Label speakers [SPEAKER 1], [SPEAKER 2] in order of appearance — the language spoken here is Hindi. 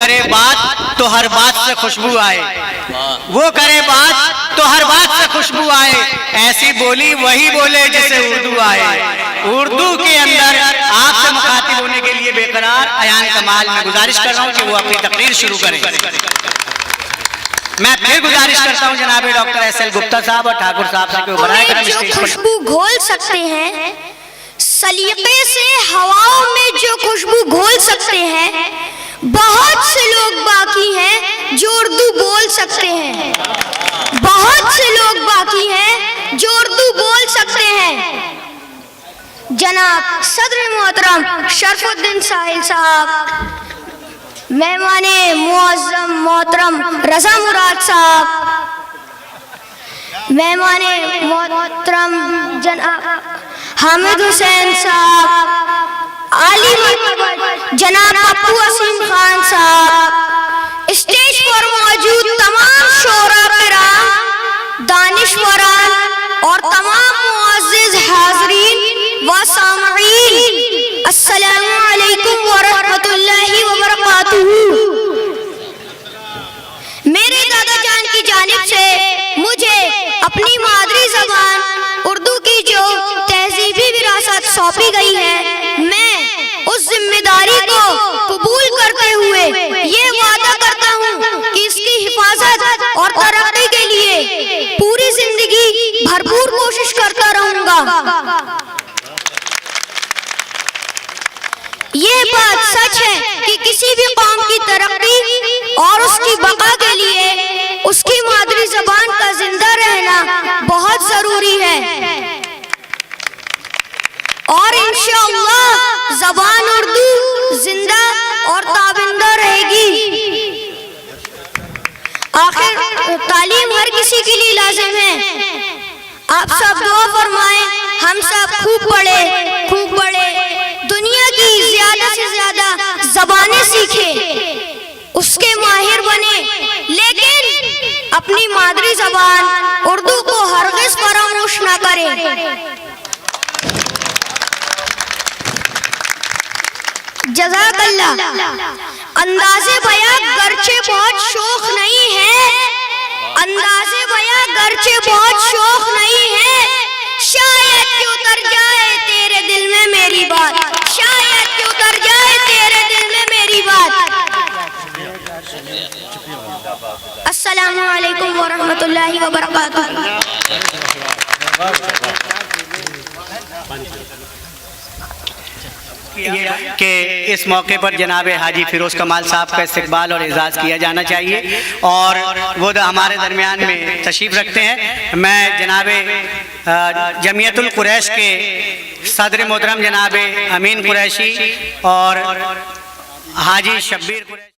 [SPEAKER 1] करे बात तो हर बात से खुशबू आए, वो करे बात तो हर बात से खुशबू आए, ऐसी बोली वही बोले जैसे उर्दू आए। उर्दू के अंदर आपसे मुखातिब होने के लिए बेकरार अयान कमाल में गुजारिश कर रहा हूँ कि वो अपनी तकरीर शुरू करें। मैं फिर गुजारिश करता हूँ जनाब डॉक्टर एस.एल. गुप्ता साहब और ठाकुर साहब से
[SPEAKER 2] जो खुशबू घोल सकते हैं, सलीके से हवाओं में जो खुशबू घोल सकते हैं, बहुत से लोग बाकी हैं जो उर्दू बोल सकते हैं। बहुत से लोग बाकी हैं जो उर्दू बोल सकते हैं। जनाब सदर मोहतरम शरफुद्दीन साहिल साहब, मेहमाने मुअज़्ज़म मोहतरम रज़ा मुराद साहब, मेहमाने मोहतरम जनाब हामिद हुसैन साहब, आली मरतबा जनाब पप्पू असीम खान साहब, स्टेज पर मौजूद तमाम शोरा किराम, दानिशवरान और तमाम मुअज़्ज़िज़ हाज़रीन व सामईन, अस्सलामु अलैकुम व रहमतुल्लाहि व बरकातुहू। मेरे दादा जान की जानिब से मुझे अपनी मादरी ज़बान उर्दू की जो तहज़ीबी विरासत सौंपी गई है, मैं उस जिम्मेदारी को कबूल करते हुए ये वादा करता हूँ कि इसकी हिफाजत और तरक्की के लिए पूरी जिंदगी भरपूर कोशिश करता रहूँगा। ये बात सच है कि किसी भी कौम की तरक्की और उसकी बका के लिए उसकी मादरी ज़बान का जिंदा रहना बहुत जरूरी है, और इंशाअल्लाह ज़बान उर्दू जिंदा और ताबिंदा रहेगी। आखिर तालीम हर किसी के लिए लाजिम है। आप सब दुआ फरमाएं, हम सब खूब पढ़े, दुनिया की ज्यादा से ज्यादा ज़बानें सीखे, उसके माहिर बने, लेकिन अपनी मादरी ज़बान उर्दू को हरगिज़ फरामोश ना करें। जज़ाकल्लाह। अंदाज़े बयां गर्चे बहुत शौक नहीं है, अंदाज़े बयां गर्चे बहुत शौक नहीं है, शायद कि उतर जाए तेरे दिल में मेरी बात, शायद कि उतर जाए तेरे दिल में मेरी बात। अस्सलामु अलैकुम व रहमतुल्लाहि व बरकातुहू।
[SPEAKER 1] कि इस मौके पर जनाब हाजी फिरोज कमाल साहब का इस्तकबाल और एजाज़ किया जाना चाहिए, और वो हमारे दरमियान में तशरीफ़ रखते हैं। मैं जनाब जमीयतुल कुरैश के सदर मोहतरम जनाब अमीन कुरैशी और हाजी शब्बीर कुरैशी